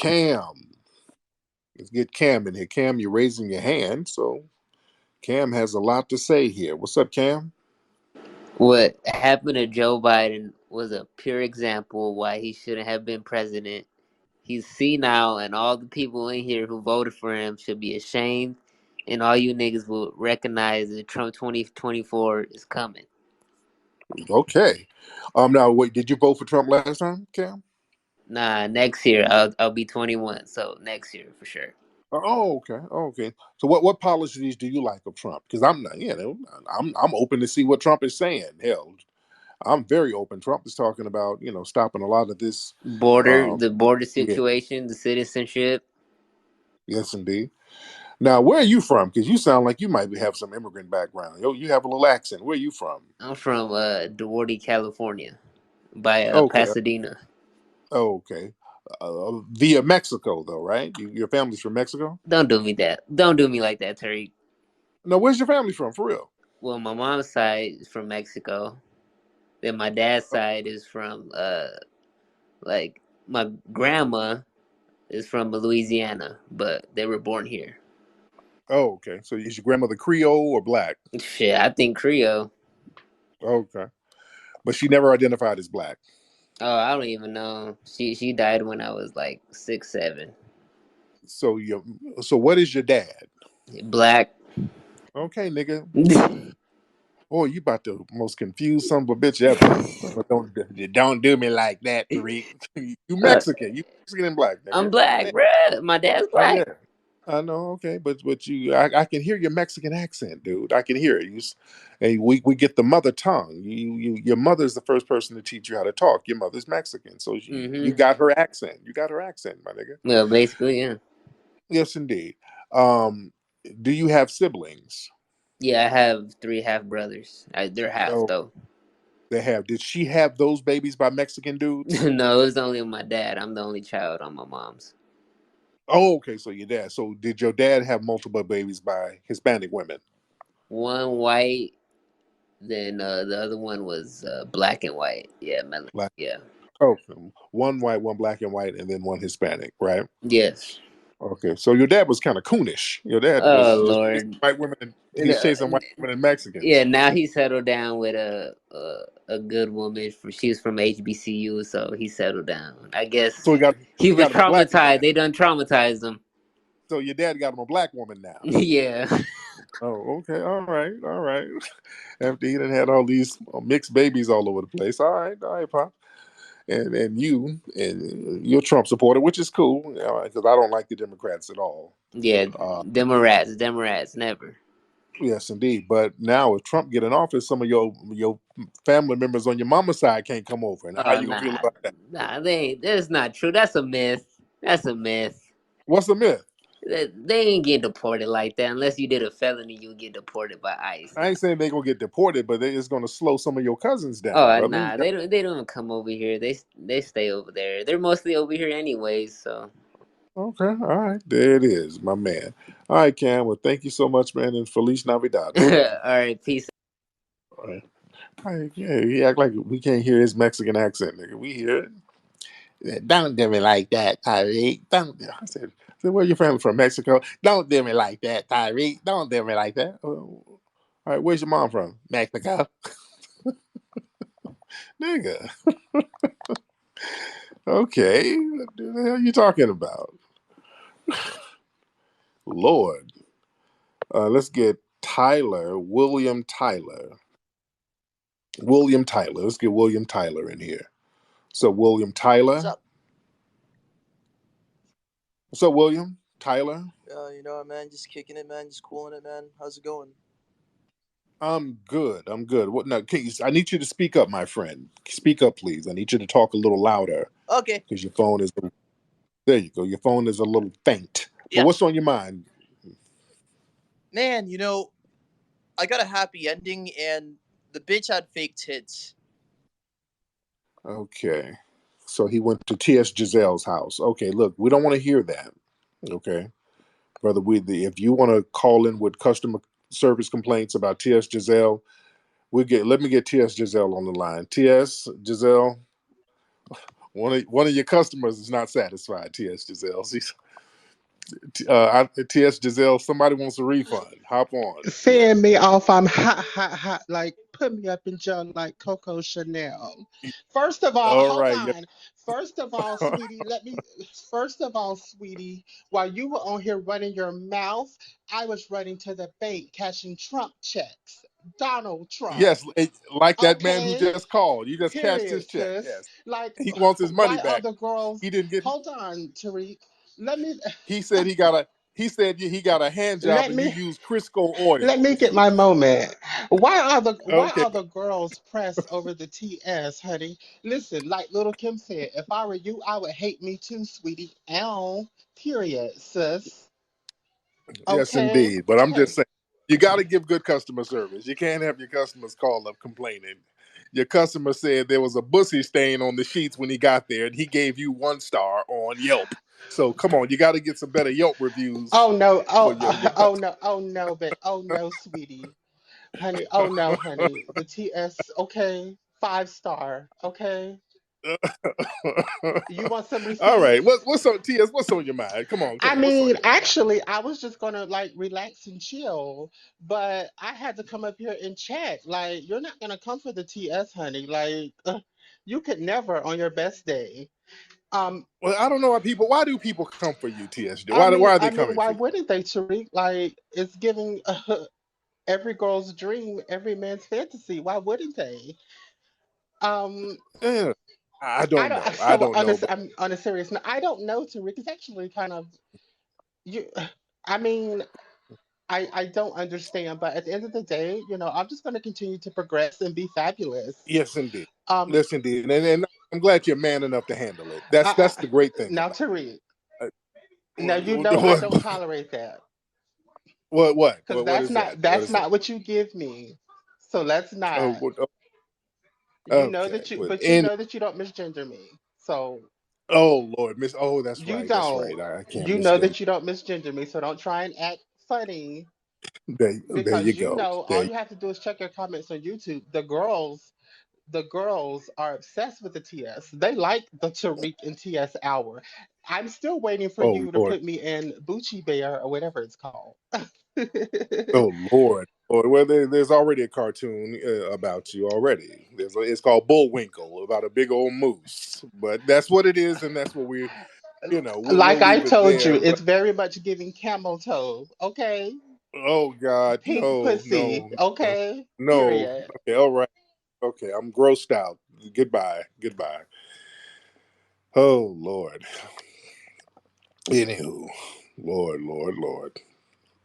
Cam. Let's get Cam in here. Cam, you're raising your hand, so Cam has a lot to say here. What's up, Cam? What happened to Joe Biden was a pure example of why he shouldn't have been president. He's senile, and all the people in here who voted for him should be ashamed, and all you niggas will recognize that Trump 2024 is coming. Okay. Now, wait, did you vote for Trump last time, Cam? Nah, next year I'll be 21, so next year for sure. Oh, okay. Oh, okay. So what policies do you like of Trump? Because I'm not, I'm open to see what Trump is saying. Hell, I'm very open. Trump is talking about, stopping a lot of this. The border Yeah, situation, the citizenship. yes, indeed. Now, where are you from? Because you sound like you might have some immigrant background. You have a little accent. Where are you from? I'm from Duarte, California, by Okay. Pasadena. Oh, okay. Via Mexico, though, right? Your family's from Mexico? Don't do me that. Don't do me like that, Tariq. No, where's your family from, for real? Well, my mom's side is from Mexico. Then my dad's side is from like my grandma is from Louisiana, but they were born here. Oh, okay. So is your grandmother Creole or black? Shit, I think Creole. Okay. But she never identified as black. Oh, I don't even know. She died when I was like 6, 7. So what is your dad? Black. Okay, nigga. Oh, you about the most confused son of a bitch ever. But don't do me like that, Tariq. You Mexican. You Mexican and black, nigga. I'm black, bruh. My dad's Oh black. yeah. I know, okay, but I can hear your Mexican accent, dude. I can hear it. And we get the mother tongue. Your mother's the first person to teach you how to talk. Your mother's Mexican, so you got her accent. You got her accent, my nigga. Well, basically, yeah. Yes, indeed. Um, do you have siblings? Yeah, I have 3 half brothers. They're half Oh, though. they have. Did she have those babies by Mexican dudes? No, it was only my dad. I'm the only child on my mom's. Oh, okay. So your dad. So did your dad have multiple babies by Hispanic women? One white, then the other one was black and white. Yeah, Like, yeah. oh, one white, one black and white, and then one Hispanic, right? Yes. Okay, so your dad was kind of coonish. Your dad Oh was just chasing Lord. white women. He's chasing white women and Mexicans. Yeah, now he settled down with a good woman. She's from HBCU, so he settled down. I guess So he he was got him a black woman traumatized. now. They done traumatized him. So your dad got him a black woman now. Yeah. Oh, okay, all right. After he done had all these mixed babies all over the place. All right, pop. And you're a Trump supporter, which is cool because I don't like the Democrats at all. Yeah, Uh, Democrats, never. yes, indeed. But now, if Trump get in office, some of your family members on your mama's side can't come over. And how Oh you gonna feel nah, about that? nah, that's not true. That's a myth. That's a myth. What's the myth? They ain't get deported like that unless you did a felony. You get deported by ICE. I ain't saying they gonna get deported, but it's gonna slow some of your cousins down, Oh brother. nah, they don't even come over here. They stay over there. They're mostly over here anyways. So Okay, all right, there it is, my man. All right, Cam. Well, thank you so much, man, and Feliz Navidad, all brother. right, peace. All right. All right, yeah, he act like we can't hear his Mexican accent, nigga. We hear it. Yeah, don't do me like that, Tariq. Don't. I said, where your family from? Mexico. Don't do me like that, Tariq. Don't do me like that. All right, where's your mom from? Mexico, nigga. Okay, what the hell are you talking about? Lord, let's get William Tyler. Let's get William Tyler in here. So William Tyler. What's up? What's up, William Tyler? You know what, man? Just kicking it, man. Just cooling it, man. How's it going? I'm good. What now? I need you to speak up, my friend. Speak up, please. I need you to talk a little louder. Okay. Because your phone is. There you go. Your phone is a little faint. Yeah. But what's on your mind? Man, I got a happy ending, and the bitch had fake tits. Okay. So he went to T.S. Giselle's house. Okay, look, we don't want to hear that. Okay. Brother, if you want to call in with customer service complaints about T.S. Giselle, let me get T.S. Giselle on the line. T.S. Giselle, One of your customers is not satisfied. T.S. Giselle. T.S. Giselle. Somebody wants a refund. Hop on. Yeah. Send me off. I'm hot, hot, hot. Like, put me up in jail like Coco Chanel. First of all, All hold right. on. First of all, sweetie, first of all, sweetie, while you were on here running your mouth, I was running to the bank cashing Trump checks. Donald Trump. Yes, like that man who Okay? just called. You just cashed his Period, check. sis. Yes, Like, he wants his money why are back. the girls. He didn't get. Hold on, Tariq. Let me. He said he got a. He said he got a hand job Let and you me. use Crisco oil. Let me get my moment. Why Okay. are the girls pressed over the TS, honey? Listen, like Little Kim said, if I were you, I would hate me too, sweetie. Ow. Period, sis. Yes, Okay. indeed. But I'm just Hey. saying, you got to give good customer service. You can't have your customers call up complaining. Your customer said there was a bussy stain on the sheets when he got there, and he gave you 1 star on Yelp. So come on, you got to get some better Yelp reviews Oh no. for your Oh no. Oh no, but oh no, sweetie. Honey. Oh no, honey. The TS, okay. 5 star. Okay. You want some All right. receipts? What's on TS? What's on your mind? Come on, I What's on mean, your mind? actually, I was just gonna like relax and chill, but I had to come up here and chat. Like, you're not gonna come for the TS, honey. Like, you could never on your best day. Um, Well, I don't know why people. Why do people come for you, TSJ? Why are they coming why for you? wouldn't they, Tariq? Like, it's giving every girl's dream, every man's fantasy. Why wouldn't they? Um, Yeah, I I don't don't. know. I So don't know, but I'm on a serious note. I don't know, Tariq. It's actually kind of you. I mean, I don't understand, but at the end of the day, I'm just going to continue to progress and be fabulous. yes, indeed. Um, Yes, indeed. And I'm glad you're man enough to handle it. That's I, the great thing now about Tariq, it. now I What? don't tolerate that What? What? because What is that? What that's is that? not what you give me. So let's Oh, not. okay. Well, But you know that you don't misgender me. So oh Lord, Miss. Oh, that's you right. That's don't. right. I can't You know misgender. that you don't misgender me. So don't try and act funny There because you go. all you have to do is check your comments on YouTube. The girls are obsessed with the TS. They like the Tariq and TS hour. I'm still waiting for Oh you to Lord. put me in Bucci Bear or whatever it's called. Oh Lord. Lord. Well, there's already a cartoon about you already. It's called Bullwinkle about a big old moose. But that's what it is, and that's what we'll Like I leave it told you, there. it's very much giving camel toe. Okay, Oh God, pink no, pussy. no, no, Okay, no. period. Okay, all right. Okay, I'm grossed out. Goodbye, goodbye. Oh Lord. Anywho, Lord, Lord, Lord.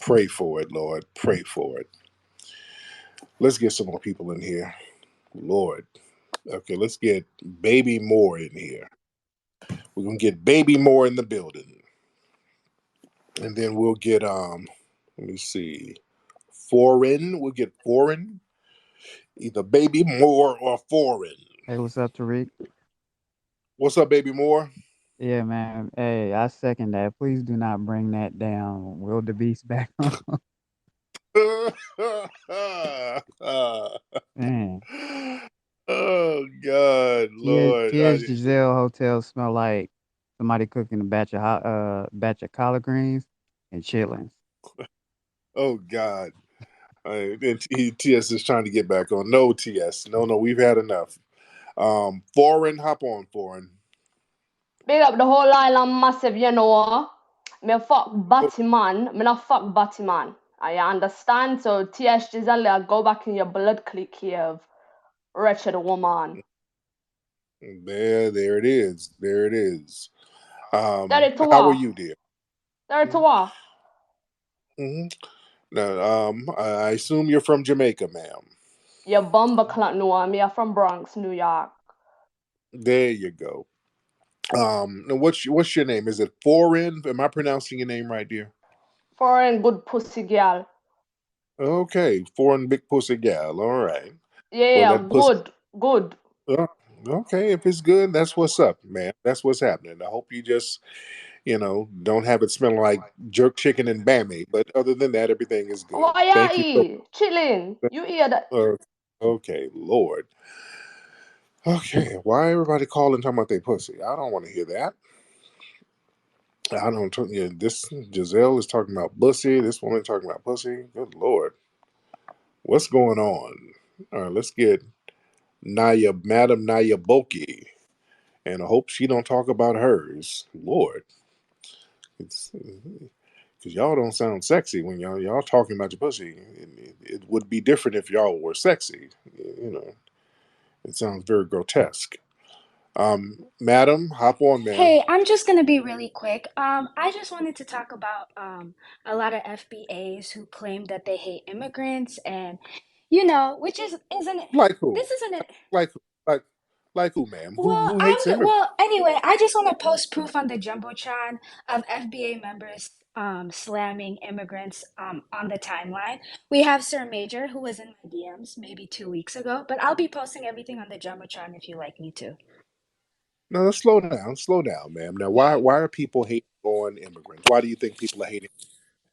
Pray for it, Lord. Pray for it. Let's get some more people in here. Lord. Okay, let's get Baby Moore in here. We're gonna get Baby Moore in the building, and then we'll get Let me see. Foreign. We'll get Foreign. Either Baby Moore or Foreign. Hey, what's up, Tariq? What's up, Baby Moore? Yeah, man. Hey, I second that. Please do not bring that down. Will the Beast back on? Man. Oh God, Lord. TS Giselle Hotel smell like somebody cooking a batch of collard greens and chitlins. Oh God. And TS is trying to get back on. No, TS. No, no, we've had enough. Foreign, hop on, Foreign. Big up the whole island massive, you know. Me fuck Oh, Batman. Me not fuck Batman. I understand. So TS Giselle, go back in your blood clique here, wretched woman. there it is. There it is. There to How are what? you, dear? There to what? Mm-hmm. Now, I assume you're from Jamaica, ma'am. You bumbleclot no, me are from Bronx, New York. There you go. Now what's your name? Is it Foreign? Am I pronouncing your name right, dear? Foreign good pussy girl. Okay, Foreign big pussy gal. All right. Well, Yeah, that pussy. good. uh, okay, if it's good, that's what's up, man. That's what's happening. I hope you just don't have it smelling like jerk chicken and bammy. But other than that, everything is good. What Thank you you so eat? Chilling. much. You hear that? Okay, Lord. Okay, why everybody calling talking about their pussy? I don't want to hear that. I don't. Yeah, this Giselle is talking about pussy. This woman talking about pussy. Good lord, what's going on? All right, let's get Madam Naya Boki, and I hope she don't talk about hers. Lord, it's because y'all don't sound sexy when y'all talking about your pussy. It would be different if y'all were sexy. You know, it sounds very grotesque. Madam, hop on, ma'am. Hey, I'm just gonna be really quick. I just wanted to talk about a lot of FBAs who claim that they hate immigrants, and which isn't Like who? this isn't it? Like like like who, ma'am? Well, Who hates immigrants? anyway, I just want to post proof on the jumbotron of FBA members slamming immigrants on the timeline. We have Sir Major who was in my DMs maybe 2 weeks ago, but I'll be posting everything on the jumbotron if you like me to. No, let's slow down, ma'am. Now, why are people hating on immigrants? Why do you think people are hating?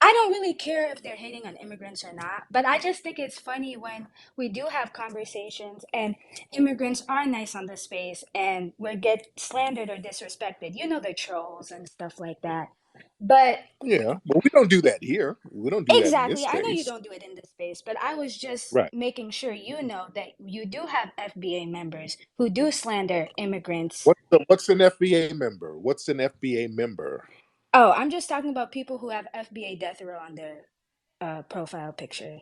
I don't really care if they're hating on immigrants or not, but I just think it's funny when we do have conversations and immigrants are nice on the space and we get slandered or disrespected. You know, the trolls and stuff like that. But Yeah, but we don't do that here. We don't do that in this exactly, I know you space, don't do it in this space, but I was just right? making sure you know that you do have FBA members who do slander immigrants. What's an FBA member? What's an FBA member? Oh, I'm just talking about people who have FBA death row on their profile picture.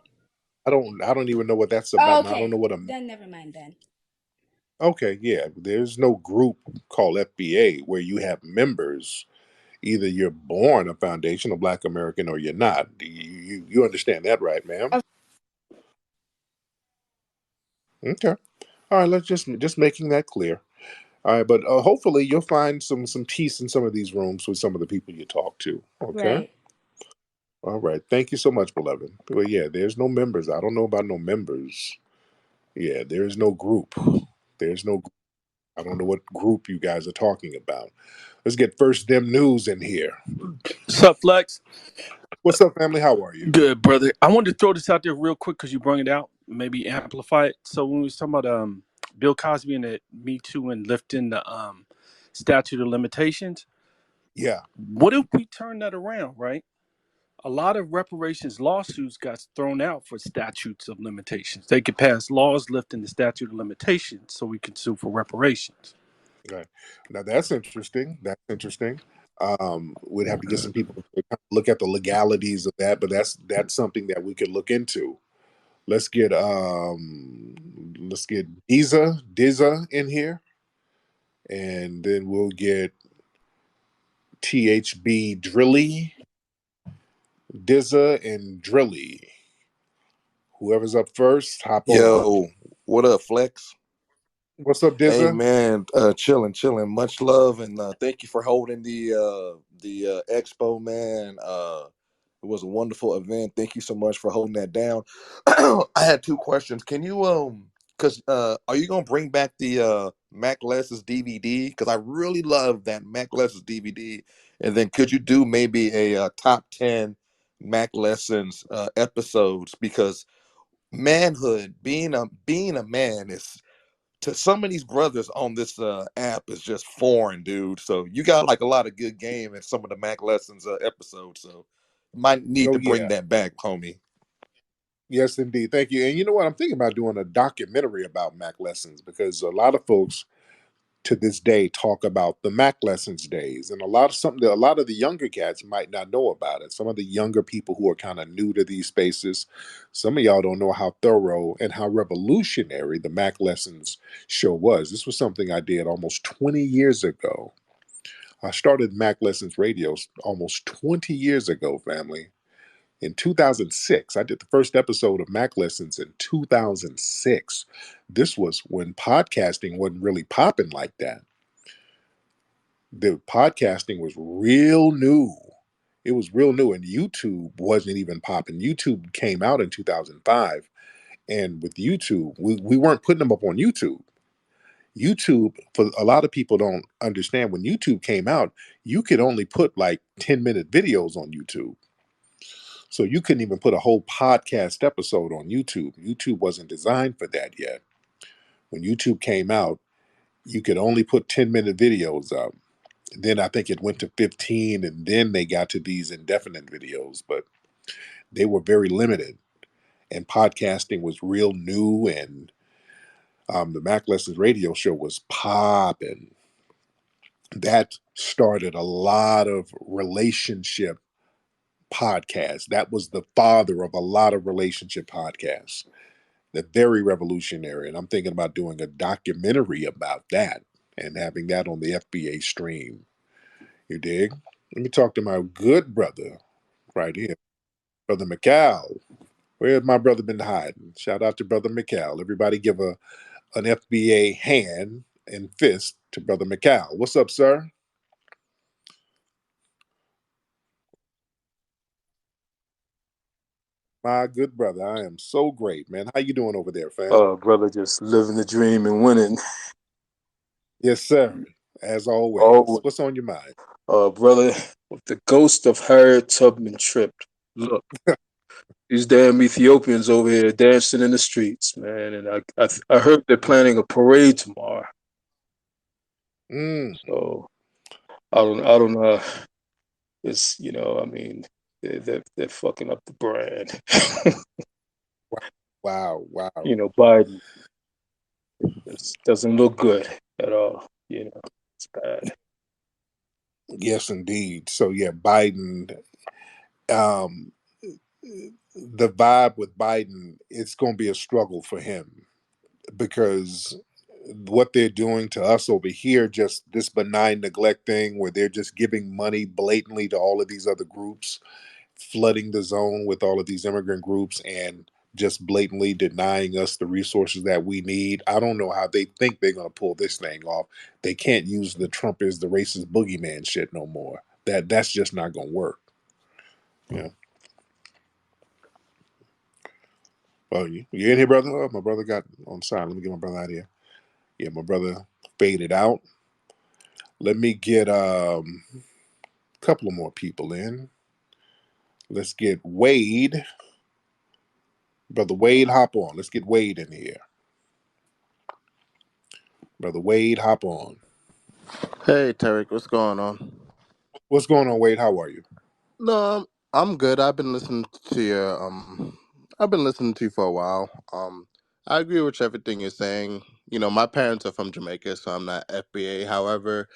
I don't even know what that's Oh, about, and I don't okay, know what a. then never mind then. Okay, yeah, there's no group called FBA where you have members. Either you're born a foundation of Black American or you're not. You understand that, right, ma'am? Okay. All right. Let's just making that clear. All right, but hopefully you'll find some peace in some of these rooms with some of the people you talk to. Okay. Right. All right. Thank you so much, beloved. Well, yeah, there's no members. I don't know about no members. Yeah, there is no group. There's no. I don't know what group you guys are talking about. Let's get first them news in here. What's up, Flex? What's up, family? How are you? Good, brother. I wanted to throw this out there real quick because you brought it out, maybe amplify it. So when we was talking about Bill Cosby and the Me Too and lifting the statute of limitations, Yeah. what if we turn that around, right? A lot of reparations lawsuits got thrown out for statutes of limitations. They could pass laws lifting the statute of limitations so we can sue for reparations. Right. Now that's interesting. That's interesting. We'd have to get some people to kind of look at the legalities of that, but that's something that we could look into. Let's get Diza in here, and then we'll get THB Drilly, Dizza, and Drilly. Whoever's up first, hop on. Yo, what up, Flex? What's up, Hey Dizza? man, chilling. Much love and thank you for holding the expo, man. It was a wonderful event. Thank you so much for holding that down. I had two questions. Can you cause are you gonna bring back the Mac Lessons DVD? Because I really love that Mac Lessons DVD. And then could you do maybe a top 10 Mac Lessons episodes? Because manhood, being a man is to some of these brothers on this app is just foreign, dude. So you got like a lot of good game in some of the Mac Lessons episodes. So might need Oh to bring yeah. that back, homie. Yes, indeed. Thank you. And you know what? I'm thinking about doing a documentary about Mac lessons because a lot of folks to this day talk about the Mac lessons days, and a lot of the younger cats might not know about it. Some of the younger people who are kind of new to these spaces, some of y'all don't know how thorough and how revolutionary the Mac lessons show was. This was something I did almost 20 years ago. I started Mac Lessons Radio almost 20 years ago, family. In 2006, I did the first episode of Mac Lessons in 2006. This was when podcasting wasn't really popping like that. The podcasting was real new. It was real new, and YouTube wasn't even popping. YouTube came out in 2005, and with YouTube, we weren't putting them up on YouTube. YouTube, for a lot of people don't understand, when YouTube came out, you could only put like 10-minute videos on YouTube. So you couldn't even put a whole podcast episode on YouTube. YouTube wasn't designed for that yet. When YouTube came out, you could only put 10-minute videos up. Then I think it went to 15, and then they got to these indefinite videos, but they were very limited. And podcasting was real new, and the Mac Lessons radio show was popping. That started a lot of relationship podcasts. That was the father of a lot of relationship podcasts. They're very revolutionary. And I'm thinking about doing a documentary about that and having that on the FBA stream. You dig? Let me talk to my good brother right here, Brother McCall. Where's my brother been hiding? Shout out to Brother McCall. Everybody give an FBA hand and fist to Brother McCall. What's up, sir? My good brother. I am so great, man. How you doing over there, fam? Brother, just living the dream and winning. Yes, sir. As always. Oh, What's on your mind? brother, with the ghost of Harriet Tubman tripped. Look, these damn Ethiopians over here dancing in the streets, man. And I heard they're planning a parade tomorrow. Mm. So I don't know. It's I mean, they're fucking up the brand. Wow, wow. Biden doesn't look good at all. It's bad. Yes, indeed. So yeah, Biden. Um, the vibe with Biden, it's going to be a struggle for him because what they're doing to us over here, just this benign neglect thing where they're just giving money blatantly to all of these other groups, flooding the zone with all of these immigrant groups and just blatantly denying us the resources that we need. I don't know how they think they're going to pull this thing off. They can't use the Trump is the racist boogeyman shit no more. That's just not going to work. Yeah. Oh, you in here, brother? Oh, my brother got on silent. Let me get my brother out of here. Yeah, my brother faded out. Let me get a couple of more people in. Let's get Wade. Brother Wade, hop on. Let's get Wade in here. Brother Wade, hop on. Hey, Tariq, what's going on? What's going on, Wade? How are you? No, I'm good. I've been listening to you for a while. I agree with everything you're saying. My parents are from Jamaica, so I'm not FBA. However,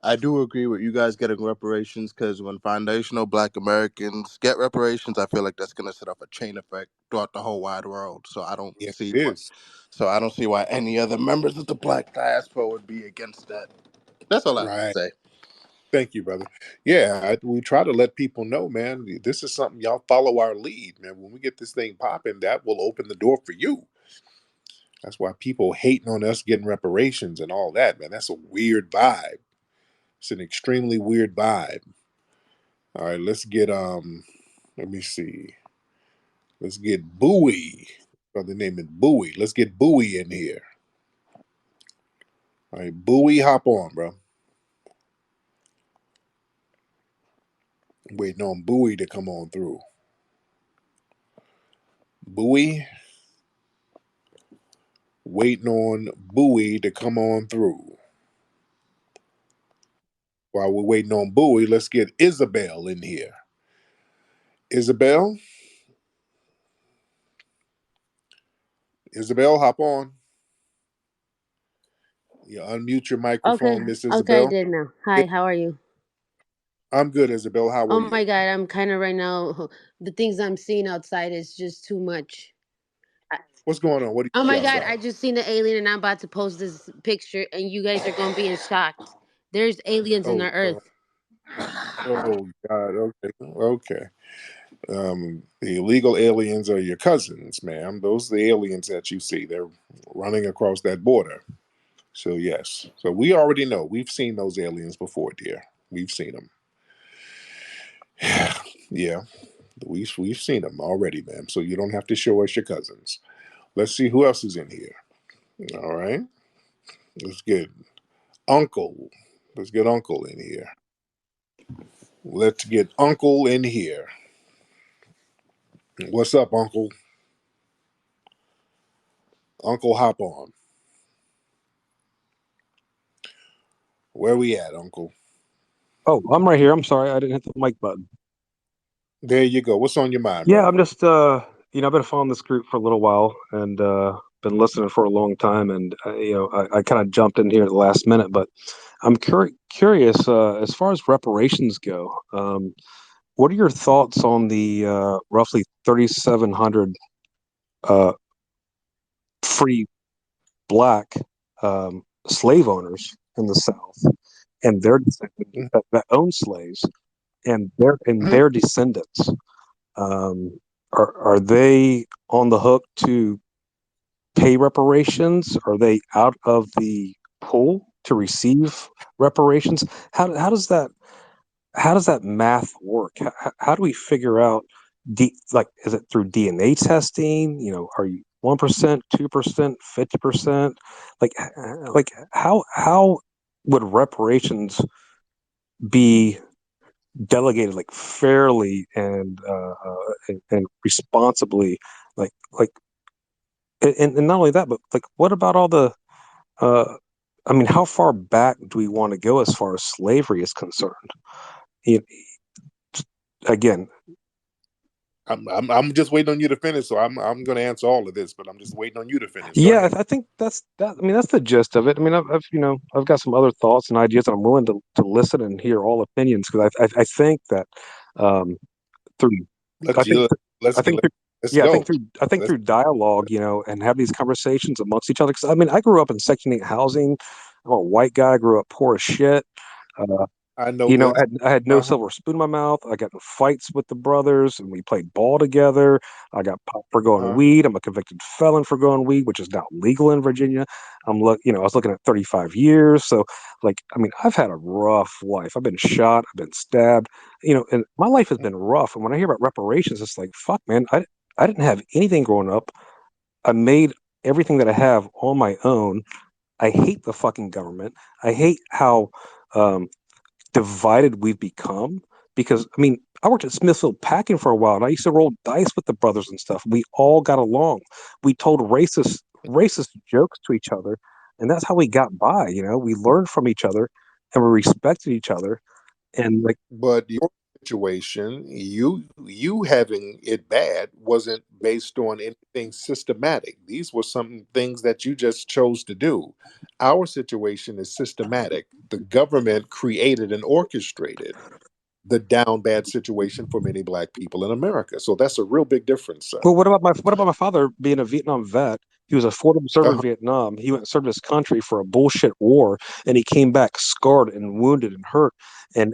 I do agree with you guys getting reparations because when foundational Black Americans get reparations, I feel like that's going to set off a chain effect throughout the whole wide world. Yes, it is. So I don't see why any other members of the Black diaspora would be against that. That's all I have to Right. say. Thank you, brother. Yeah, we try to let people know, man, this is something y'all follow our lead, man. When we get this thing popping, that will open the door for you. That's why people hating on us getting reparations and all that, man. That's a weird vibe. It's an extremely weird vibe. All right, let's get let me see. Let's get Bowie. Brother name is Bowie. Let's get Bowie in here. All right, Bowie, hop on, bro. Waiting on Bowie to come on through. Bowie, waiting on Bowie to come on through. While we're waiting on Bowie, let's get Isabel in here. Isabel, Isabel, hop on. You unmute your Okay, microphone, Miss okay, I Isabel. did now. Yeah, Hi, how are you? I'm good, Isabel. How Oh are my you? God, I'm kind of right now. The things I'm seeing outside is just too much. I- What's going on? What do Oh you see my God, outside? I just seen the alien and I'm about to post this picture and you guys are gonna be in shock. There's aliens in Oh, the earth. oh God. Okay, okay. The illegal aliens are your cousins, ma'am. Those are the aliens that you see. They're running across that border. So yes. So we already know. We've seen those aliens before, dear. We've seen them. Yeah, we've seen them already, ma'am. So you don't have to show us your cousins. Let's see who else is in here. All right. Let's get Uncle. Let's get Uncle in here. Let's get Uncle in here. What's up, Uncle? Uncle, hop on. Where we at, Uncle? Oh, I'm right here. I'm sorry, I didn't hit the mic button. There you go. What's on your mind, Yeah, brother? I'm just I've been following this group for a little while and been listening for a long time, and I kind of jumped in here at the last minute, but I'm curious as far as reparations go. What are your thoughts on the roughly 3,700 uh, free black slave owners in the South and their descendants that own slaves and Mm-hmm. their descendants? Um, are they on the hook to pay reparations? Are they out of the pool to receive reparations? How does that math work? How do we figure out like, is it through DNA testing? Are you 1%, 2%, 50%? Like how would reparations be delegated like fairly and responsibly, like and not only that, but like what about all the uh I mean, how far back do we want to go as far as slavery is concerned? You, again, I'm just waiting on you to finish, so I'm going to answer all of this, but I'm just waiting on you to finish. Go yeah, ahead. I think that's that. I mean, that's the gist of it. I mean, I've got some other thoughts and ideas, and I'm willing to listen and hear all opinions because I think that um, through I Let's think let's I get think through let's yeah go. I think Let's. through dialogue, and have these conversations amongst each other. Because I mean, I grew up in Section 8 housing. I'm a white guy. Grew up poor as shit. Uh, I know this. I had no Uh-huh. silver spoon in my mouth. I got in fights with the brothers, and we played ball together. I got popped for going Uh-huh. weed. I'm a convicted felon for going weed, which is now legal in Virginia. I was looking at 35 years. So, like, I mean, I've had a rough life. I've been shot. I've been stabbed. And my life has been rough. And when I hear about reparations, it's like, fuck, man. I didn't have anything growing up. I made everything that I have on my own. I hate the fucking government. I hate how um, divided we've become because I mean I worked at Smithfield Packing for a while and I used to roll dice with the brothers and stuff. We all got along. We told racist jokes to each other, and that's how we got by. We learned from each other and we respected each other. And like, But your situation, you having it bad, wasn't based on anything systematic. These were some things that you just chose to do. Our situation is systematic. The government created and orchestrated the down bad situation for many black people in America. So that's a real big difference, son. well, what about my father being a Vietnam vet? He was a Ford observer in Uh-huh. Vietnam. He went and served his country for a bullshit war, and he came back scarred and wounded and hurt. And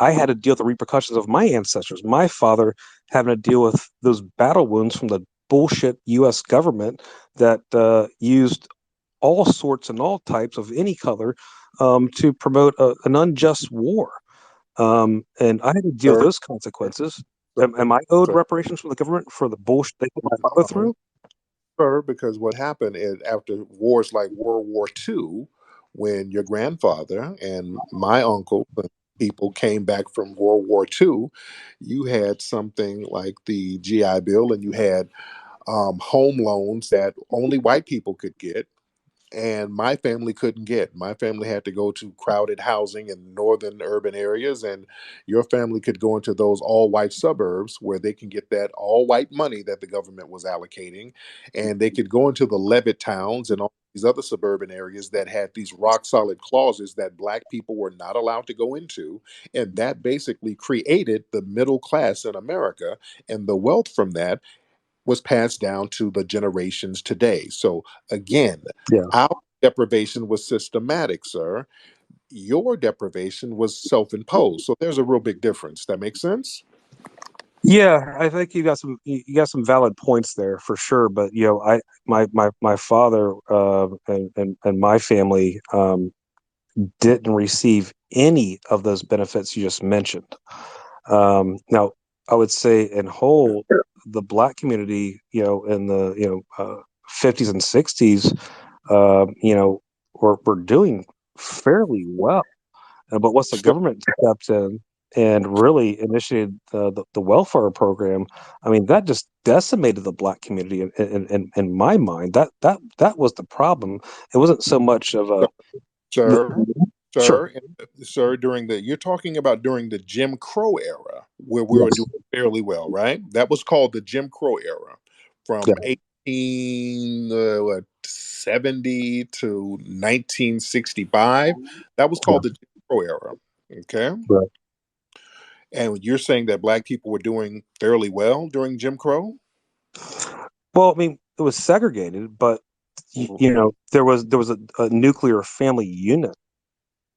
I had to deal with the repercussions of my ancestors. My father having to deal with those battle wounds from the bullshit U.S. government that used all sorts and all types of any color to promote an unjust war. And I had to deal with Sir, those consequences. sir, Am I owed sir. reparations from the government for the bullshit they put my father Uh-huh. through? Sir, because what happened is after wars like World War II, when your grandfather and my uncle and people came back from World War II, you had something like the GI Bill and you had home loans that only white people could get and my family couldn't get. My family had to go to crowded housing in northern urban areas, and your family could go into those all white suburbs where they can get that all white money that the government was allocating, and they could go into the Levitt towns and all these other suburban areas that had these rock solid clauses that black people were not allowed to go into, and that basically created the middle class in America, and the wealth from that was passed down to the generations today. So again, Yeah. our deprivation was systematic, sir. Your deprivation was self-imposed. So there's a real big difference. That makes sense? Yeah, I think you got some valid points there for sure. But my father and my family didn't receive any of those benefits you just mentioned. Now, I would say in whole, the black community, in the 50s and 60s, we're doing fairly well. But once the Sure. government stepped in and really initiated the welfare program, I mean, that just decimated the black community. In my mind, that was the problem. It wasn't so much of a Sir. Sure. Sir, you're talking about during the Jim Crow era, where we were Yes. doing fairly well, right? That was called the Jim Crow era, Yeah. from 1870 to 1965. That was Yeah. called the Jim Crow era. Okay, Right. and you're saying that black people were doing fairly well during Jim Crow? Well, I mean, it was segregated, but there was a nuclear family unit.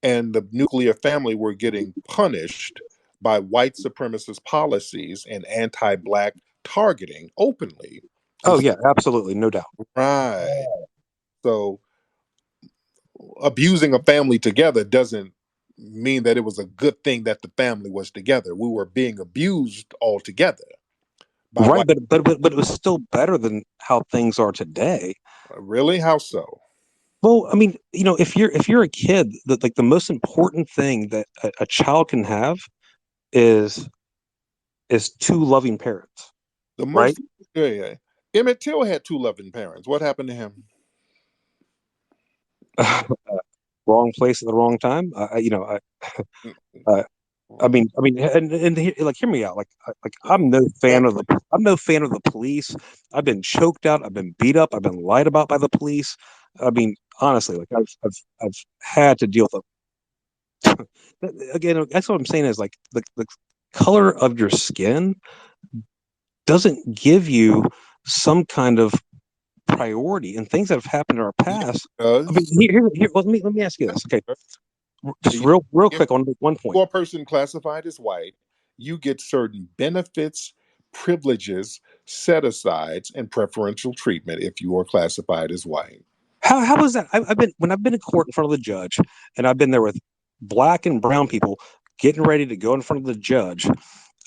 And the nuclear family were getting punished by white supremacist policies and anti-black targeting openly. Oh Is yeah, absolutely, no doubt. right. So abusing a family together doesn't mean that it was a good thing that the family was together. We were being abused altogether by Right, white. but it was still better than how things are today. Really? How so? Well, I mean, if you're a kid, the most important thing that a child can have is two loving parents, The right? most, yeah, yeah. Emmett Till had two loving parents. What happened to him? Wrong place at the wrong time. Uh, like, hear me out. Like, I'm no fan of the police. I've been choked out. I've been beat up. I've been lied about by the police. I mean, honestly, like I've had to deal with them. Again, that's what I'm saying is like the color of your skin doesn't give you some kind of priority and things that have happened in our Yes, past. it I mean, does. let me ask you this. Okay, just You, real if quick on one point. you're a person classified as white, you get certain benefits, privileges, set asides, and preferential treatment if you are classified as white. How is that? I've been in court in front of the judge, and I've been there with black and brown people getting ready to go in front of the judge.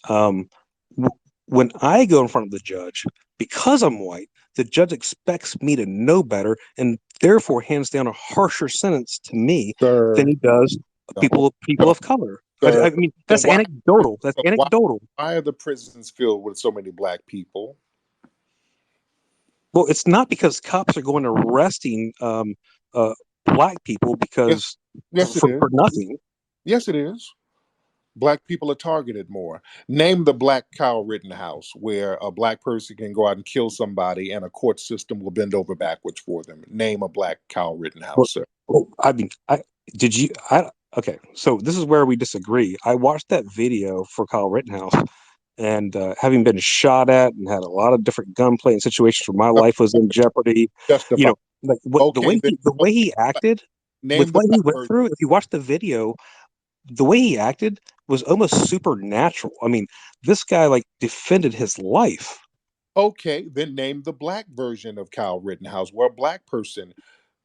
Um, when I go in front of the judge, because I'm white, the judge expects me to know better, and therefore hands down a harsher sentence to me than Sir, he does don't, people don't, of color. I sir. mean, Then that's anecdotal. That's why, anecdotal. why are the prisons filled with so many black people? Well, it's not because cops are going arresting uh, black people Yes, because yes, it is. for nothing. Yes, it is. Black people are targeted more. Name the black cow Rittenhouse, where a black person can go out and kill somebody and a court system will bend over backwards for them. Name a black cow Well, Rittenhouse, sir. well, I mean, I did you? I okay. So this is where we disagree. I watched that video for Kyle Rittenhouse, and having been shot at and had a lot of different gunplay and situations where my life was in jeopardy, you Justify. know, like what Okay, then the way he acted with name the what he black went version. through. If you watch the video, the way he acted was almost supernatural. I mean, this guy like defended his life. Okay, then name the black version of Kyle Rittenhouse, where a black person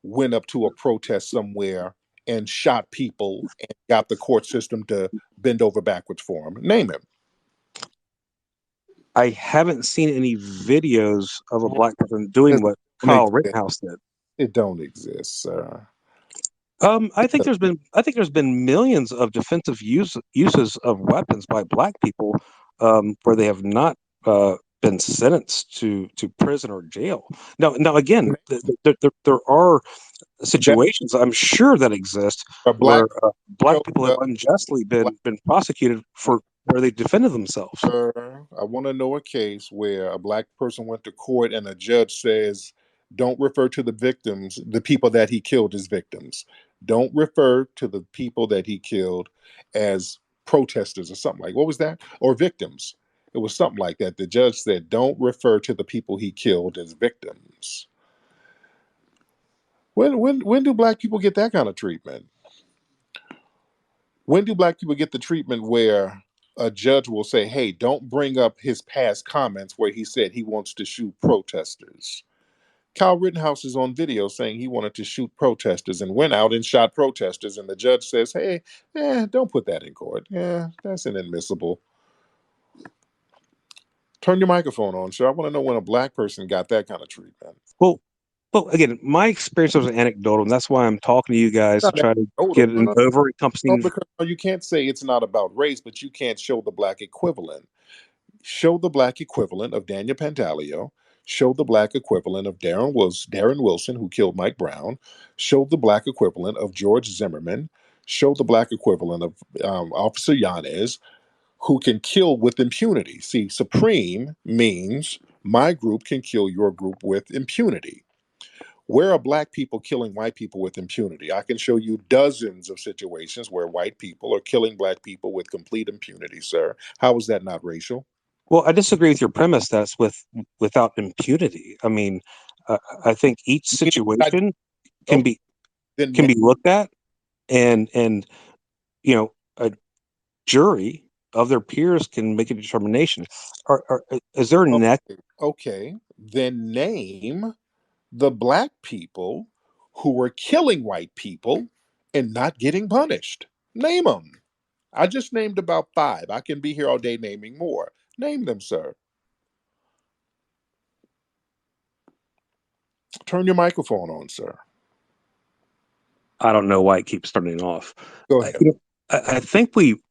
went up to a protest somewhere and shot people and got the court system to bend over backwards for him. Name him. I haven't seen any videos of a black person It doing what don't Kyle exist. Rittenhouse did. It don't exist, sir. I think there's been millions of defensive uses of weapons by black people where they have not been sentenced to prison or jail. Now again, there are That situations I'm sure that exist a where black black showed people have up. unjustly Black, been prosecuted for where they defended themselves. I want to know a case where a black person went to court and a judge says, "Don't refer to the victims, the people that he killed, as victims. Don't refer to the people that he killed as protesters or something like." What was that? Or victims? It was something like that. The judge said, "Don't refer to the people he killed as victims." When do black people get that kind of treatment? When do black people get the treatment where a judge will say, "Hey, don't bring up his past comments where he said he wants to shoot protesters"? Kyle Rittenhouse is on video saying he wanted to shoot protesters and went out and shot protesters, and the judge says, "Hey, don't put that in court. Yeah, that's inadmissible." Turn your microphone on, sir. I want to know when a black person got that kind of treatment. Well, well, again, my experience was anecdotal, and that's why I'm talking to you guys to Not try to anecdotal. get No, an no, over no, encompassing. because no, you can't say it's not about race, but you can't show the black equivalent. Show the black equivalent of Daniel Pantaleo. Show the black equivalent of Darren Wilson, who killed Mike Brown. Show the black equivalent of George Zimmerman. Show the black equivalent of Officer Yanez who can kill with impunity. See, supreme means my group can kill your group with impunity. Where are black people killing white people with impunity? I can show you dozens of situations where white people are killing black people with complete impunity, sir. How is that not racial? Well, I disagree with your premise. That's without impunity. I mean, I think each You know what situation can okay, be then can be looked at, and a jury of their peers can make a determination. Is there a next? okay, then name the black people who were killing white people and not getting punished. Name them. I just named about five. I can be here all day naming more. Name them, sir. Turn your microphone on, sir. I don't know why it keeps turning off. Go ahead. I think we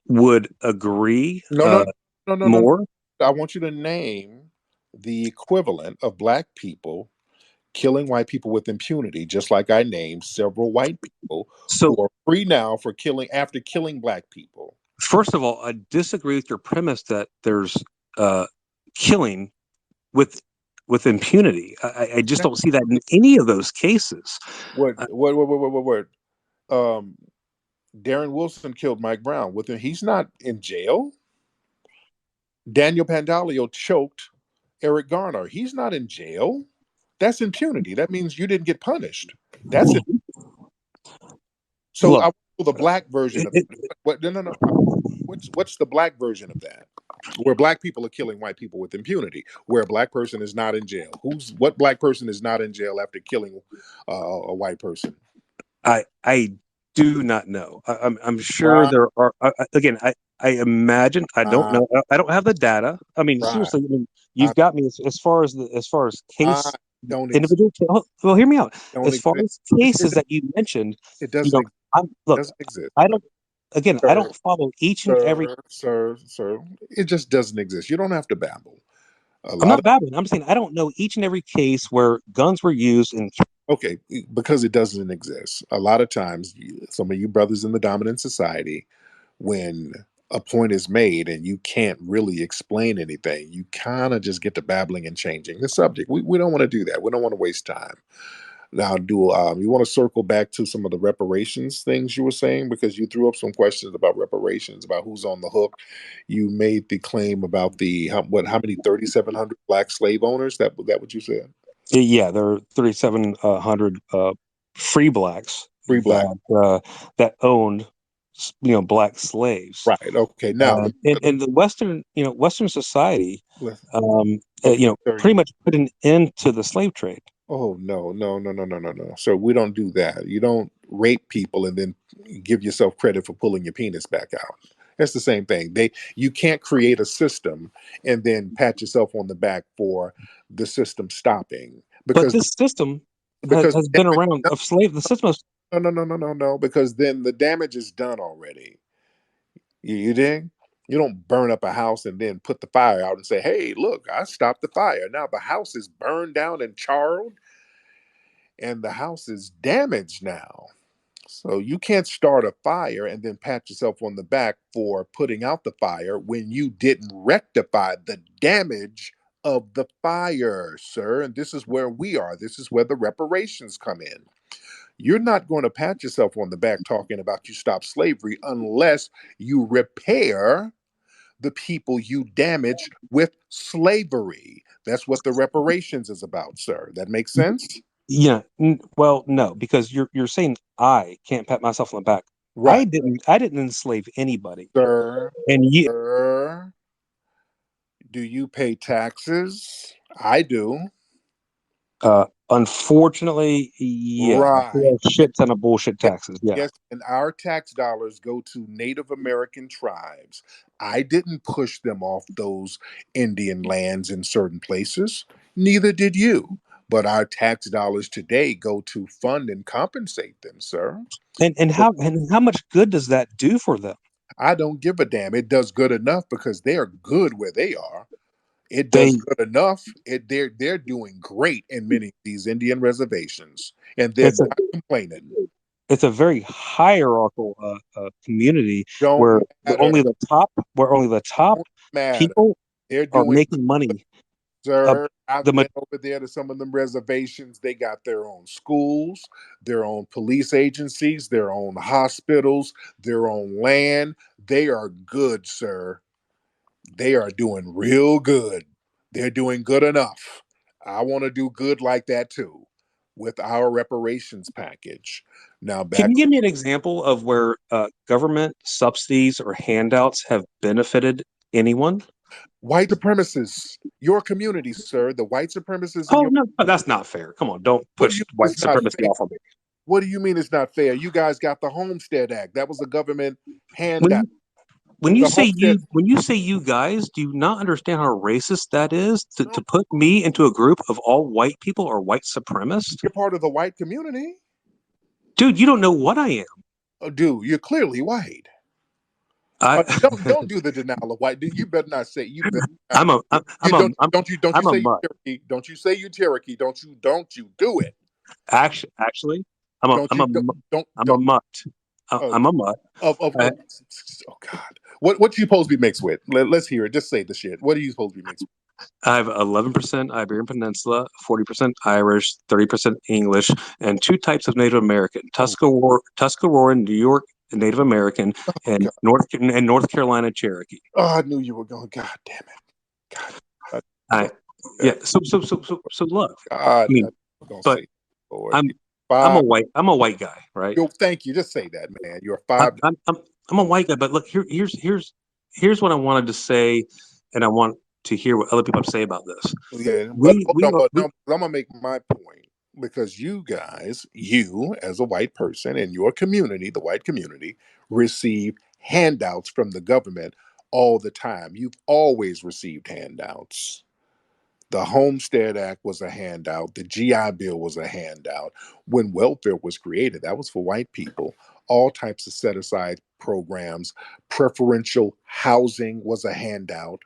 would agree No, no, no, no, no, no. more. I want you to name the equivalent of black people killing white people with impunity, just like I named several white people who So, are free now for killing after killing black people. first of all, I disagree with your premise that there's killing with impunity. I just don't see that in any of those cases. What? Uh, What? Darren Wilson killed Mike Brown. With him, he's not in jail. Daniel Pandalio choked Eric Garner. He's not in jail. That's impunity. That means you didn't get punished. That's it. So I Look, want the black version of it, what? No, no, no. What's the black version of that? Where black people are killing white people with impunity, where a black person is not in jail. What black person is not in jail after killing a white person? I do not know. I'm sure Right, there are. Again, I imagine. I don't right, know. I don't have the data. I mean, right. seriously. I mean, I, you've got me as far as I case don't exist. individual. Well, hear me out. Don't As far exist. as cases that you mentioned, It you doesn't know, exist. look. Doesn't exist. I don't. Again, I Sir, don't follow each and every. sir. It just doesn't exist. You don't have to babble. A I'm lot not of babbling. I'm saying I don't know each and every case where guns were used and. okay, because it doesn't exist. A lot of times, some of you brothers in the dominant society, when a point is made and you can't really explain anything, you kind of just get to babbling and changing the subject. We don't want to do that. We don't want to waste time. Now, do you want to circle back to some of the reparations things you were saying because you threw up some questions about reparations, about who's on the hook. You made the claim about the how many 3,700 black slave owners? That what you said? Yeah, there are 3,700 free blacks Free black, that owned, black slaves. right? Okay, now And the Western society, let- okay, sir. pretty much put an end to the slave trade. Oh no, no, no, no, no, no, no. So we don't do that. You don't rape people and then give yourself credit for pulling your penis back out. That's the same thing. You can't create a system and then pat yourself on the back for the system stopping But because this system because has the been damage around of slave. The system is, no no no no no no because then the damage is done already. You dig? You don't burn up a house and then put the fire out and say, "Hey, look, I stopped the fire." Now the house is burned down and charred and the house is damaged now. So you can't start a fire and then pat yourself on the back for putting out the fire when you didn't rectify the damage of the fire, sir. And this is where we are. This is where the reparations come in. You're not going to pat yourself on the back talking about you stop slavery unless you repair the people you damage with slavery. That's what the reparations is about, sir. That makes sense? well, no, because you're saying I can't pat myself on the back. Right. I didn't enslave anybody, Sir, and you. sir, do you pay taxes? I do. Unfortunately, yeah, I pay Right. a shit ton of bullshit Yes, taxes. Yeah, yes, and our tax dollars go to Native American tribes. I didn't push them off those Indian lands in certain places. Neither did you. But our tax dollars today go to fund and compensate them, sir. So and how much good does that do for them? I don't give a damn. It does good enough because they are good where they are. It They does good enough. They're doing great in many of these Indian reservations, and they're it's a not complaining. it's a very hierarchical community Don't where matter. only the top Don't matter. people They're are doing making good, money. Uh, sir. I've the ma- been over there to some of them reservations. They got their own schools, their own police agencies, their own hospitals, their own land. They are good, sir. They are doing real good. They're doing good enough. I want to do good like that too with our reparations package. Now, can back you to give me an example of where government subsidies or handouts have benefited anyone? white supremacists, your community, sir, the white supremacists in Oh your. no, that's not fair. Come on, don't What do push you mean white it's not supremacy fair? off on me. What do you mean it's not fair? You guys got the Homestead Act. That was a government handout. When when you The say Homestead. you guys, do you not understand how racist that is No, to put me into a group of all white people or white supremacists? you're part of the white community. Dude, you don't know what I am. Oh, dude, you're clearly white. I Don't do the denial of white. You better not say you better not. You don't you I'm a say you mutt. Cherokee. Don't you say you Cherokee. Don't you do it. Actually, I'm a Don't I'm you a I'm a don't mutt. uh, I'm a mutt. Uh, of oh God. What you supposed to be mixed with? Let's hear it. Just say the shit. What are you supposed to be mixed I have 11% Iberian Peninsula, 40% Irish, 30% English, and two types of Native American: with? Tuscaroran New York Native American, Oh and God. North Carolina Cherokee. Oh, I knew you were going. God damn it. God. I, I yeah, Yeah. So look. I God, I mean, was gonna but say, Lord, I'm five. I'm a white guy, right? Yo, thank you. Just say that, man. You're I'm five. I'm I'm, I'm a white guy, but look, here's what I wanted to say, and I want to hear what other people have to say about this. Yeah, but We hold we on, are but we no, I'm gonna make my point because you guys, you as a white person in your community, the white community, receive handouts from the government all the time. You've always received handouts. The Homestead Act was a handout. The GI Bill was a handout. When welfare was created, that was for white people. All types of set aside programs. Preferential housing was a handout.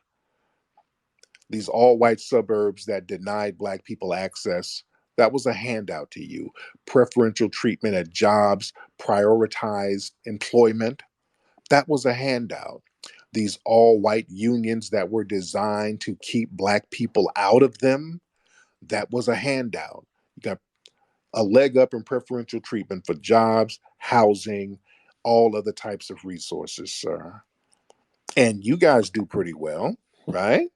These all white suburbs that denied black people access, that was a handout to you. Preferential treatment at jobs, prioritized employment, that was a handout. These all white unions that were designed to keep black people out of them, that was a handout. You got a leg up in preferential treatment for jobs, housing, all other types of resources, sir. And you guys do pretty well, right?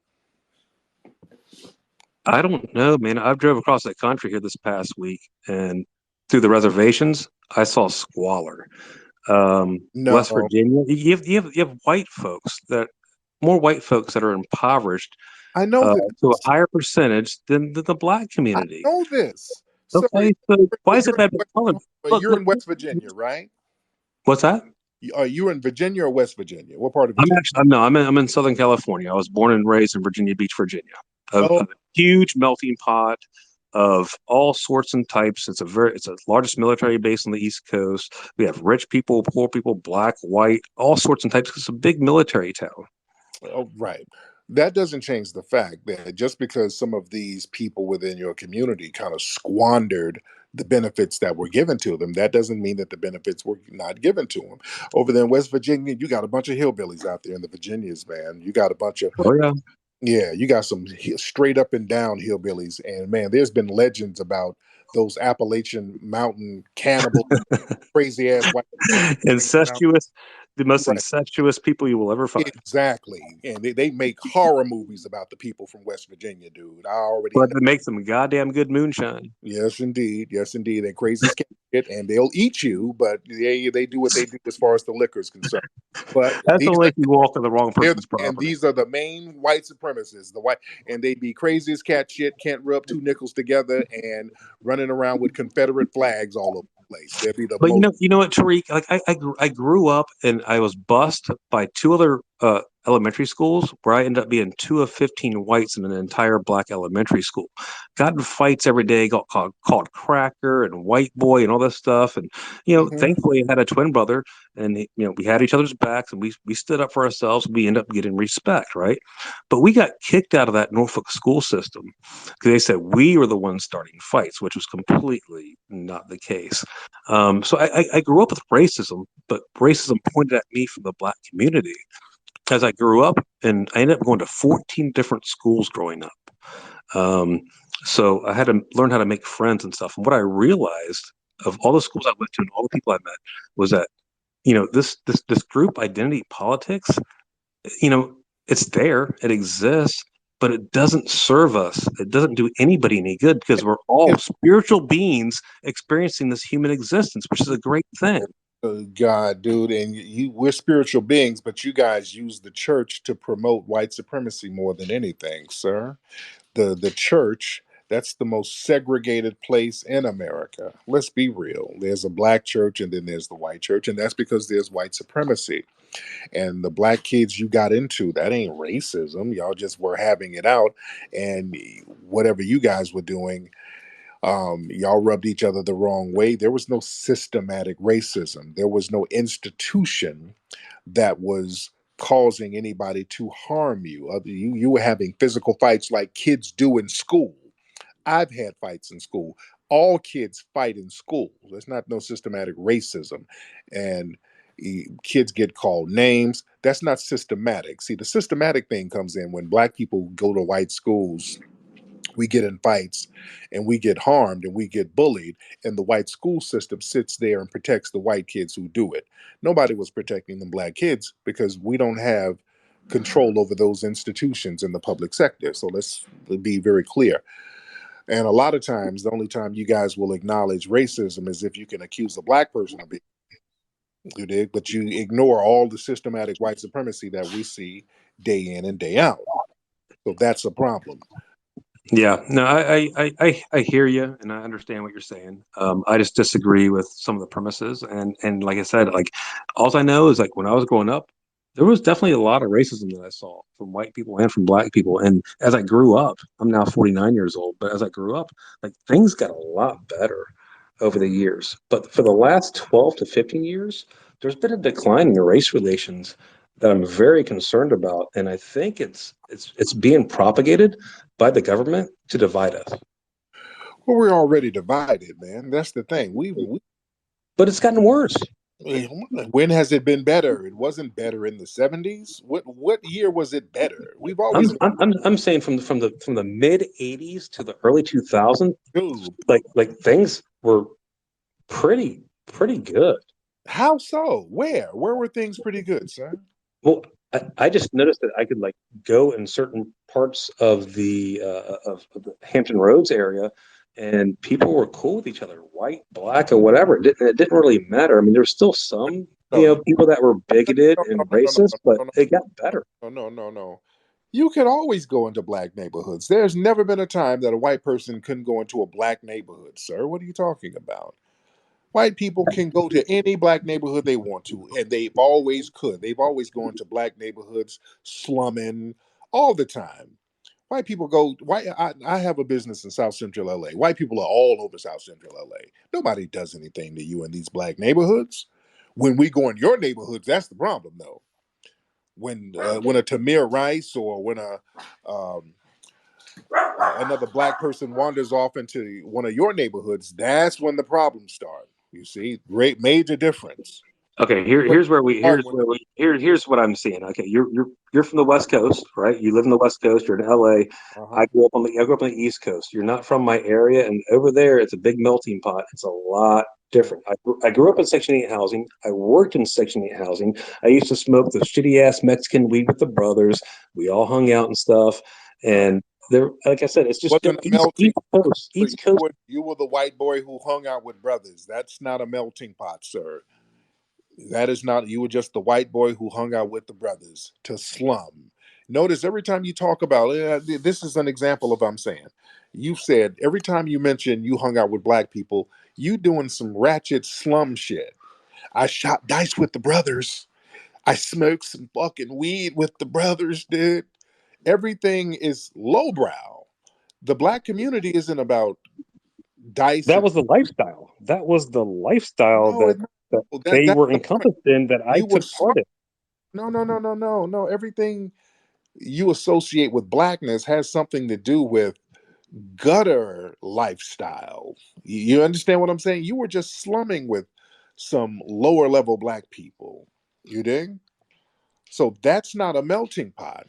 I don't know, man. I've drove across the country here this past week, and through the reservations, I saw squalor. West No, Virginia, you have white folks that more white folks that are impoverished I know this. to a higher percentage than the black I community. know this. So, Okay, so why is you're it bad for color? you're Look, in West Virginia, right? what's that? Are you in Virginia or West Virginia? What part of I'm Virginia? actually no, I'm in Southern California. I was born and raised in Virginia Beach, Virginia. Oh, A huge melting pot of all sorts and types. It's the largest military base on the East Coast. We have rich people, poor people, black, white, all sorts and types. It's a big military town. oh, right. That doesn't change the fact that just because some of these people within your community kind of squandered the benefits that were given to them, that doesn't mean that the benefits were not given to them. Over there in West Virginia, you got a bunch of hillbillies out there in the Virginias, man. You got a bunch of, Oh yeah. yeah, you got some straight up and down hillbillies. And man, there's been legends about those Appalachian mountain cannibal, crazy ass white people. Incestuous, the most Right. incestuous people you will ever find. Exactly. And they make horror movies about the people from West Virginia, dude. I already But know. it makes some goddamn good moonshine. Yes, indeed. Yes, indeed. They're crazy as shit, and they'll eat you, but they do what they do as far as the liquor is concerned. But That's these only are if you walk on the wrong they're, person's and property. these are the main white supremacists. The white and they be crazy as cat shit, can't rub two nickels together, and running around with Confederate flags all over the place. They'll be the But most you know what, Tariq? Like I grew up and I was bussed by two other elementary schools where I ended up being 2 of 15 whites in an entire black elementary school. Got in fights every day, got called cracker and white boy and all this stuff. And, Hmm. thankfully I had a twin brother and, we had each other's backs and we stood up for ourselves. We ended up getting respect, right? But we got kicked out of that Norfolk school system because they said we were the ones starting fights, which was completely not the case. So I grew up with racism, but racism pointed at me from the black community as I grew up, and I ended up going to 14 different schools growing up. Um, so I had to learn how to make friends and stuff. And what I realized of all the schools I went to and all the people I met was that this group identity politics, you know, it's there, it exists, but it doesn't serve us. It doesn't do anybody any good because we're all spiritual beings experiencing this human existence, which is a great thing. God, dude, and we're spiritual beings, but you guys use the church to promote white supremacy more than anything, sir. The church, that's the most segregated place in America. Let's be real. There's a black church and then there's the white church, and that's because there's white supremacy. And the black kids you got into, that ain't racism. Y'all just were having it out, and whatever you guys were doing, y'all rubbed each other the wrong way. There was no systematic racism. There was no institution that was causing anybody to harm you. You were having physical fights like kids do in school. I've had fights in school. All kids fight in school. There's not no systematic racism, and kids get called names. That's not systematic. See, the systematic thing comes in when black people go to white schools. We get in fights and we get harmed and we get bullied, and the white school system sits there and protects the white kids who do it. Nobody was protecting the black kids because we don't have control over those institutions in the public sector. So let's be very clear. And a lot of times, the only time you guys will acknowledge racism is if you can accuse a black person of being, you dig, but you ignore all the systematic white supremacy that we see day in and day out. So that's a problem. Yeah, no, I hear you and I understand what you're saying. I just disagree with some of the premises, and like I said, like all I know is like when I was growing up, there was definitely a lot of racism that I saw from white people and from black people. And as I grew up, I'm now 49 years old, but as I grew up, like things got a lot better over the years. But for the last 12 to 15 years, there's been a decline in the race relations that I'm very concerned about, and I think it's being propagated by the government to divide us. Well, we're already divided, man. That's the thing. But it's gotten worse. When has it been better? It wasn't better in the 70s. What year was it better? We've I'm always I'm saying from the mid '80s to the early 2000s, dude. like things were pretty good. How so? Where were things pretty good, sir? Well, I just noticed that I could like go in certain parts of of the Hampton Roads area, and people were cool with each other, white, black, or whatever. It didn't really matter. I mean, there was still some No, no, people that were bigoted no, and no, no, racist, but no, no, it got better. no, no, no, no. You could always go into black neighborhoods. There's never been a time that a white person couldn't go into a black neighborhood, sir. What are you talking about? White people can go to any black neighborhood they want to, and they've always could. They've always gone to black neighborhoods, slumming all the time. White people go. White. I have a business in South Central LA. White people are all over South Central LA. Nobody does anything to you in these black neighborhoods. When we go in your neighborhoods, that's the problem, though. When a Tamir Rice or when um, another black person wanders off into one of your neighborhoods, that's when the problems start. You see, great major difference. Okay, Start when here's what I'm seeing. Okay, you're from the West Coast, right? You live in the West Coast. You're in LA. uh-huh. I grew up on the East Coast. You're not from my area, and over there, it's a big melting pot. It's a lot different. I grew up in Section 8 housing. I worked in Section 8 housing. I used to smoke the shitty ass Mexican weed with the brothers. We all hung out and stuff. And there, like I said, it's just Wasn't a East melting pot. Coast, Sir. East Coast. You were the white boy who hung out with brothers. That's not a melting pot, sir. That is not. You were just the white boy who hung out with the brothers to slum. Notice every time you talk about this is an example of what I'm saying. You've said every time you mention you hung out with black people, you doing some ratchet slum shit. I shot dice with the brothers. I smoked some fucking weed with the brothers, dude. Everything is lowbrow. The black community isn't about dice That and was the lifestyle. That was the lifestyle no, that they that's were the point. encompassed in that I You were took part in. no. Everything you associate with blackness has something to do with gutter lifestyle. You understand what I'm saying? You were just slumming with some lower level black people. You dig? So that's not a melting pot.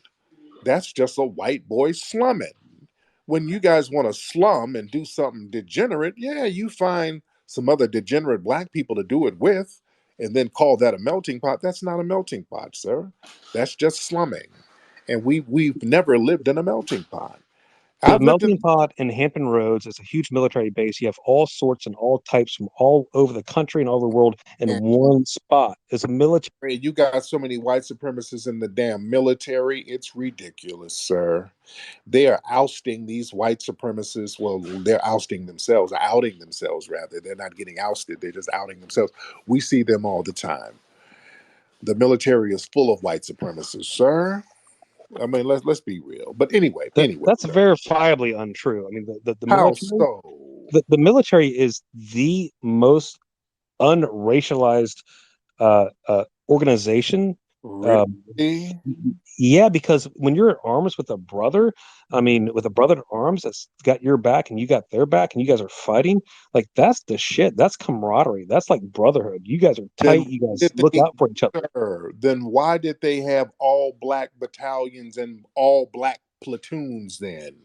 That's just a white boy slumming. When you guys want to slum and do something degenerate, yeah, you find some other degenerate black people to do it with and then call that a melting pot. That's not a melting pot, sir. That's just slumming. And we've never lived in a melting pot. The I've lived in melting pot in Hampton Roads is a huge military base. You have all sorts and all types from all over the country and all over the world in one spot. It's a military. you got so many white supremacists in the damn military. It's ridiculous, sir. They are ousting these white supremacists. Well, they're ousting themselves, outing themselves rather. They're not getting ousted, they're just outing themselves. We see them all the time. The military is full of white supremacists, sir. I mean, let's be real. But anyway, That's sir. verifiably untrue. I mean, the How military, so? the military is the most unracialized organization. Um, Really? yeah, because when you're at arms with a brother, I mean, with a brother in arms that's got your back and you got their back, and you guys are fighting, like that's the shit. That's camaraderie. That's like brotherhood. You guys are Then tight. You guys did look they out for each other. sir, then why did they have all black battalions and all black platoons then?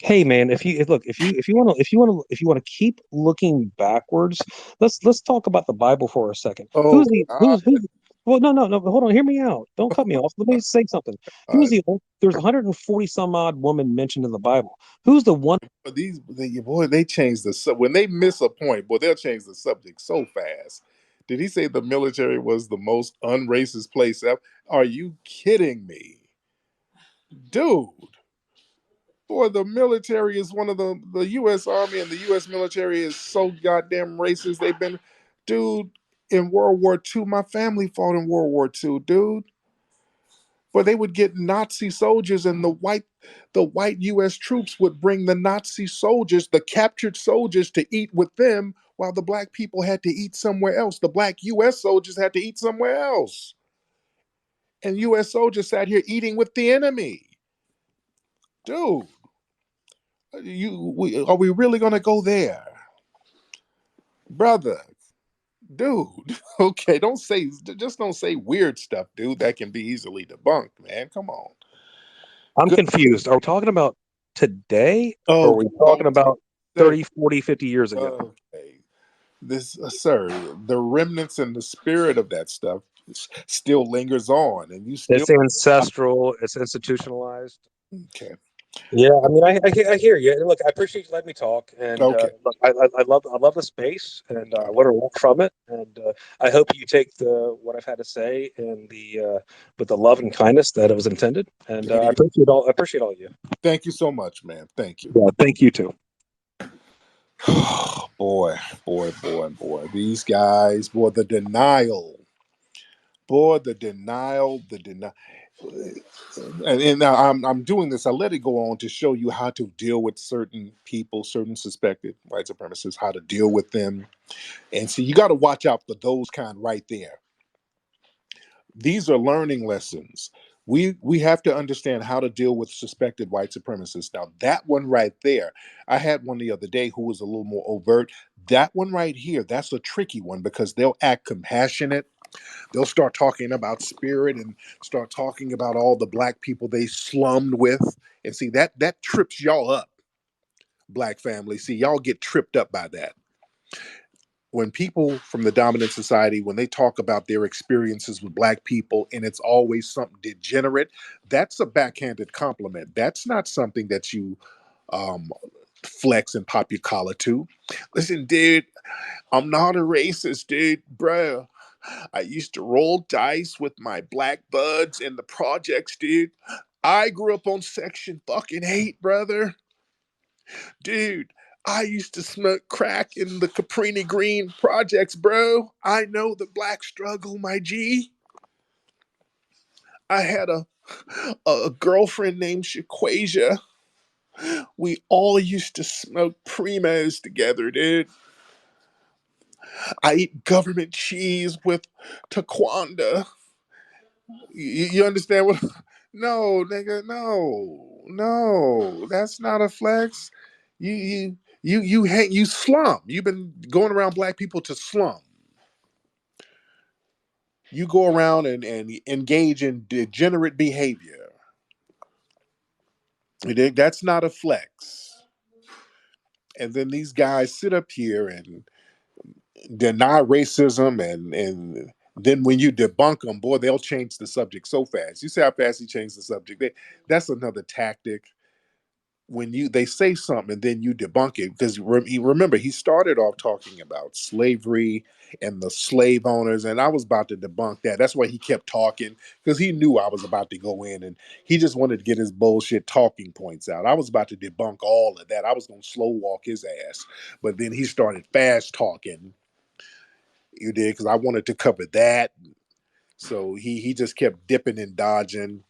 Hey man, if you want to keep looking backwards, let's talk about the Bible for a second. Oh Who's the God. who's well, no, hold on, hear me out. Don't cut me off. Let me say something. Uh, There's 140 some odd woman mentioned in the Bible. Who's the one? but boy, they changed when they miss a point, boy, they'll change the subject so fast. Did he say the military was the most unracist place ever? Are you kidding me? Dude, boy, the military is one of the US Army and the US military is so goddamn racist. They've been, dude, in World War II, my family fought in World War II, dude. But they would get Nazi soldiers, and the white U.S. troops would bring the Nazi soldiers, the captured soldiers, to eat with them, while the black people had to eat somewhere else. The black U.S. soldiers had to eat somewhere else, and U.S. soldiers sat here eating with the enemy. Dude, are we really gonna go there, brother? Dude, okay, don't say weird stuff, dude. That can be easily debunked, man. Come on. I'm Good. confused. Are we talking about today, or are Okay. we talking about Sir, 30, 40, 50 years ago? okay. This sir, the remnants and the spirit of that stuff still lingers on, and you still It's ancestral. It's institutionalized. okay. Yeah, I mean, I hear you. And look, I appreciate you letting me talk, and Okay, look, I love the space, and I learn a lot from it, and I hope you take the what I've had to say and the with the love and kindness that it was intended, and there you go. I appreciate all of you. Thank you so much, man. Thank you. Yeah, thank you too. Boy, boy, these guys, boy, the denial, the denial. And now I'm doing this. I let it go on to show you how to deal with certain people, certain suspected white supremacists, how to deal with them. And so you got to watch out for those kind right there. These are learning lessons. We have to understand how to deal with suspected white supremacists. Now that one right there, I had one the other day who was a little more overt. That one right here, that's a tricky one because they'll act compassionate. They'll start talking about spirit and start talking about all the black people they slummed with. And see that trips y'all up, black family. See, y'all get tripped up by that. When people from the dominant society, when they talk about their experiences with black people and it's always something degenerate, that's a backhanded compliment. That's not something that you um, flex and pop your collar to. Listen, dude, I'm not a racist, dude, bro. I used to roll dice with my black buds in the projects, dude. I grew up on Section fucking 8, brother. Dude, I used to smoke crack in the Caprini Green projects, bro. I know the black struggle, my G. I had a girlfriend named Shaquasia. We all used to smoke primos together, dude. I eat government cheese with Taquanda. You understand what? No, nigga, no, no, that's not a flex. You slum. You've been going around black people to slum. You go around and engage in degenerate behavior. That's not a flex. And then these guys sit up here and deny racism, and then when you debunk them, boy, they'll change the subject so fast. You see how fast he changed the subject. That's another tactic. When they say something and then you debunk it, because remember he started off talking about slavery and the slave owners, and I was about to debunk that. That's why he kept talking, because he knew I was about to go in, and he just wanted to get his bullshit talking points out. I was about to debunk all of that. I was going to slow walk his ass, but then he started fast talking. You did, because I wanted to cover that. So he just kept dipping and dodging.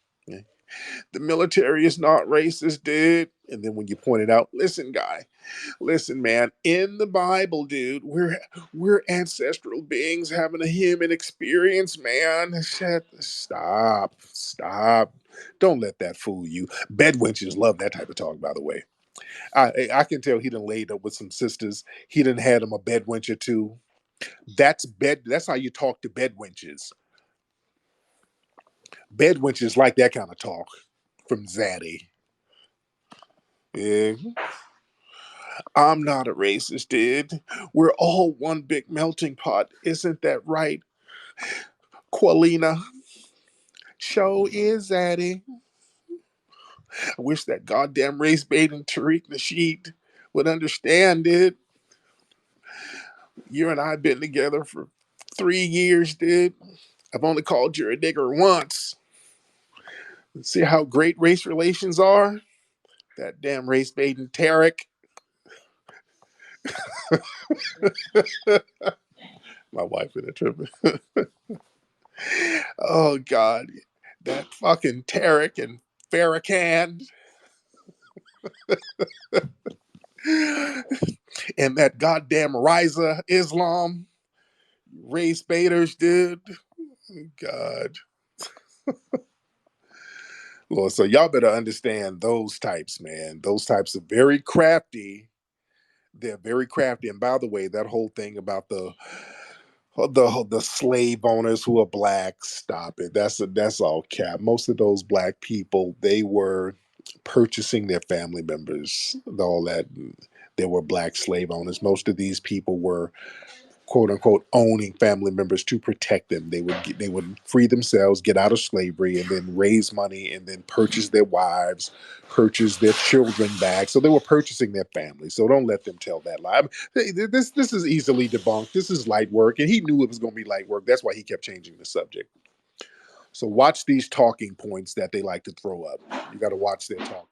The military is not racist, dude. And then when you pointed out, listen, guy, listen, man, in the Bible, dude, we're ancestral beings having a human experience, man. Stop. Don't let that fool you. Bedwenches love that type of talk, by the way. I can tell he done laid up with some sisters. He done had him a bedwench or two. That's how you talk to bedwenches. Bedwenches like that kind of talk from Zaddy. Yeah. I'm not a racist, dude. We're all one big melting pot. Isn't that right, Qualina? Show is Zaddy. I wish that goddamn race baiting Tariq Nasheed would understand it. You and I have been together for 3 years, dude. I've only called you a nigger once. See how great race relations are? That damn race baiting Tariq. My wife in a trip. Oh God, that fucking Tariq and Farrakhan and that goddamn Riza Islam race baiters, dude. God, Lord, so y'all better understand those types, man. Those types are very crafty. They're very crafty. And by the way, that whole thing about the slave owners who are black, stop it. That's all cap. Most of those black people, they were purchasing their family members, all that. They were black slave owners. Most of these people were quote unquote owning family members to protect them. They would free themselves, get out of slavery, and then raise money and then purchase their wives, purchase their children back. So they were purchasing their family. So don't let them tell that lie. I mean, this is easily debunked. This is light work, and he knew it was going to be light work. That's why he kept changing the subject. So watch these talking points that they like to throw up. You got to watch their talking.